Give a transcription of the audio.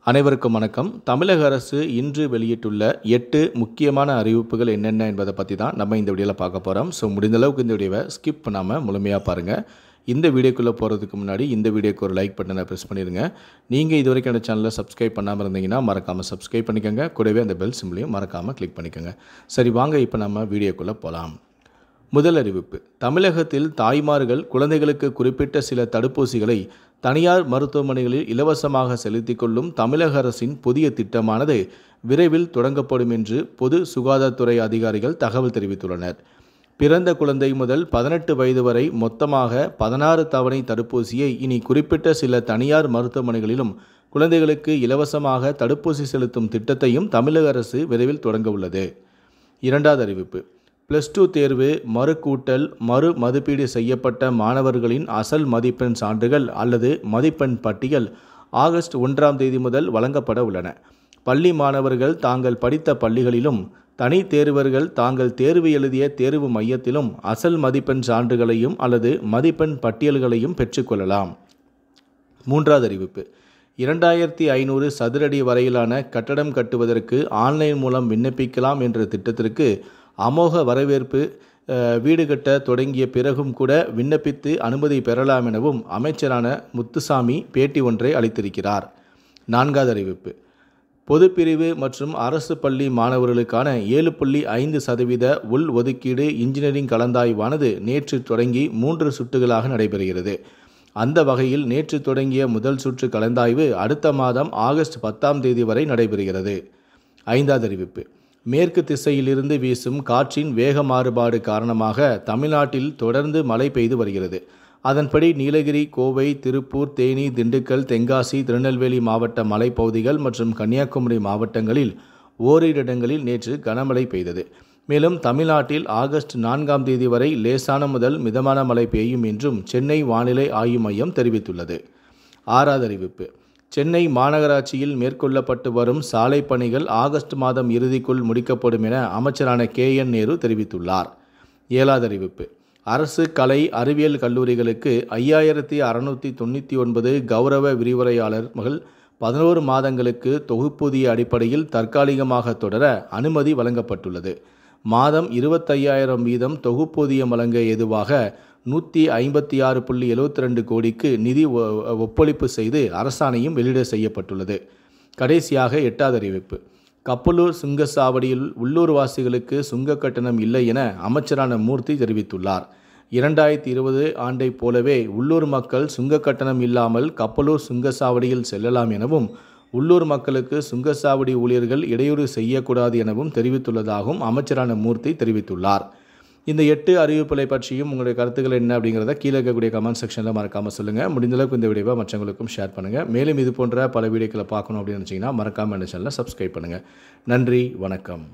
அனைவருக்கும் வணக்கம். தமிழக அரசு இன்று வெளியிட்டுள்ள 8 முக்கியமான அறிவிப்புகள் என்னென்ன என்பதை பற்றி தான் நம்ம இந்த வீடியோவில் பார்க்க போகிறோம். ஸோ முடிந்த அளவுக்கு இந்த வீடியோவை ஸ்கிப் பண்ணாமல் முழுமையாக பாருங்கள். இந்த வீடியோக்குள்ளே போகிறதுக்கு முன்னாடி இந்த வீடியோக்கு ஒரு லைக் பட்டனை ப்ரெஸ் பண்ணிடுங்க. நீங்கள் இது வரைக்கும் அந்த சேனலை சப்ஸ்கிரைப் பண்ணாமல் இருந்தீங்கன்னா மறக்காமல் சப்ஸ்கிரைப் பண்ணிக்கோங்க. கூடவே அந்த பெல் சிம்லையும் மறக்காமல் கிளிக் பண்ணிக்கோங்க. சரி, வாங்க இப்போ நம்ம வீடியோக்குள்ளே போகலாம். முதல் அறிவிப்பு: தமிழகத்தில் தாய்மார்கள் குழந்தைகளுக்கு குறிப்பிட்ட சில தடுப்பூசிகளை தனியார் மருத்துவமனைகளில் இலவசமாக செலுத்திக் கொள்ளும் தமிழக அரசின் புதிய திட்டமானது விரைவில் தொடங்கப்படும் என்று பொது சுகாதாரத்துறை அதிகாரிகள் தகவல் தெரிவித்துள்ளனர். பிறந்த குழந்தை முதல் 18 வயது வரை மொத்தமாக 16 தவணை தடுப்பூசியை இனி குறிப்பிட்ட சில தனியார் மருத்துவமனைகளிலும் குழந்தைகளுக்கு இலவசமாக தடுப்பூசி செலுத்தும் திட்டத்தையும் தமிழக அரசு விரைவில் தொடங்க உள்ளது. இரண்டாவது அறிவிப்பு: +2 தேர்வு மறுகூட்டல் மறு மதிப்பீடு செய்யப்பட்ட மாணவர்களின் அசல் மதிப்பெண் சான்றுகள் அல்லது மதிப்பெண் பட்டியல் ஆகஸ்ட் 1ஆம் தேதி முதல் வழங்கப்பட உள்ளன. பள்ளி மாணவர்கள் தாங்கள் படித்த பள்ளிகளிலும் தனி தேர்வர்கள் தாங்கள் தேர்வு எழுதிய தேர்வு மையத்திலும் அசல் மதிப்பெண் சான்றுகளையும் அல்லது மதிப்பெண் பட்டியல்களையும் பெற்றுக்கொள்ளலாம். மூன்றாவது அறிவிப்பு: 2500 சதுரடி வரையிலான கட்டடம் கட்டுவதற்கு ஆன்லைன் மூலம் விண்ணப்பிக்கலாம் என்ற திட்டத்திற்கு அமோக வரவேற்பு. வீடு கட்ட தொடங்கிய பிறகும் கூட விண்ணப்பித்து அனுமதி பெறலாம் எனவும் அமைச்சரான முத்துசாமி பேட்டி ஒன்றை அளித்திருக்கிறார். நான்காவது அறிவிப்பு: பொதுப்பிரிவு மற்றும் அரசு பள்ளி மாணவர்களுக்கான 7.5% உள் ஒதுக்கீடு இன்ஜினியரிங் கலந்தாய்வானது நேற்று தொடங்கி 3 சுற்றுகளாக நடைபெறுகிறது. அந்த வகையில் நேற்று தொடங்கிய முதல் சுற்று கலந்தாய்வு அடுத்த மாதம் ஆகஸ்ட் 10ஆம் தேதி வரை நடைபெறுகிறது. ஐந்தாவது அறிவிப்பு: மேற்கு திசையிலிருந்து வீசும் காற்றின் வேக மாறுபாடு காரணமாக தமிழ்நாட்டில் தொடர்ந்து மழை பெய்து வருகிறது. அதன்படி நீலகிரி, கோவை, திருப்பூர், தேனி, திண்டுக்கல், தென்காசி, திருநெல்வேலி மாவட்ட மலைப்பகுதிகள் மற்றும் கன்னியாகுமரி மாவட்டங்களில் ஓரிரு இடங்களில் நேற்று கனமழை பெய்தது. மேலும் தமிழ்நாட்டில் ஆகஸ்ட் 4ஆம் தேதி வரை லேசான முதல் மிதமான மழை பெய்யும் என்றும் சென்னை வானிலை ஆய்வு மையம் தெரிவித்துள்ளது. ஆறாவது அறிவிப்பு: சென்னை மாநகராட்சியில் மேற்கொள்ளப்பட்டு வரும் சாலை பணிகள் ஆகஸ்ட் மாதம் இறுதிக்குள் முடிக்கப்படும் என அமைச்சரான KN நேரு தெரிவித்துள்ளார். ஏழாவது அறிவிப்பு: அரசு கலை அறிவியல் கல்லூரிகளுக்கு 5699 கௌரவ விரிவுரையாளர்கள் 11 மாதங்களுக்கு தொகுப்பூதிய அடிப்படையில் தற்காலிகமாக தொடர அனுமதி வழங்கப்பட்டுள்ளது. மாதம் 25,000 வீதம் தொகுப்பூதியம் வழங்க ஏதுவாக 156.72 கோடிக்கு நிதி ஒப்பளிப்பு செய்து அரசாணையும் வெளியிட செய்யப்பட்டுள்ளது. கடைசியாக எட்டாவது அறிவிப்பு: கப்பலூர் சுங்கச்சாவடியில் உள்ளூர்வாசிகளுக்கு சுங்க கட்டணம் இல்லை என அமைச்சரான மூர்த்தி தெரிவித்துள்ளார். 2020 ஆண்டை போலவே உள்ளூர் மக்கள் சுங்க கட்டணம் இல்லாமல் கப்பலூர் சுங்கச்சாவடியில் செல்லலாம் எனவும் உள்ளூர் மக்களுக்கு சுங்கச்சாவடி ஊழியர்கள் இடையூறு செய்யக்கூடாது எனவும் தெரிவித்துள்ளதாகவும் அமைச்சரான மூர்த்தி தெரிவித்துள்ளார். இந்த 8 அறிவிப்புகளை பற்றியும் உங்களுடைய கருத்துக்கள் என்ன அப்படிங்கிறத கீழே இருக்கக்கூடிய கமெண்ட் செக்ஷனில் மறக்காமல் சொல்லுங்கள். முடிந்தளவுக்கு இந்த வீடியோவை மற்றவங்களுக்கும் ஷேர் பண்ணுங்கள். மேலும் இது போன்ற பல வீடியோக்களை பார்க்கணும் அப்படின்னு நினச்சிங்கன்னா மறக்காமல் இந்த சேனலை சப்ஸ்கிரைப் பண்ணுங்கள். நன்றி, வணக்கம்.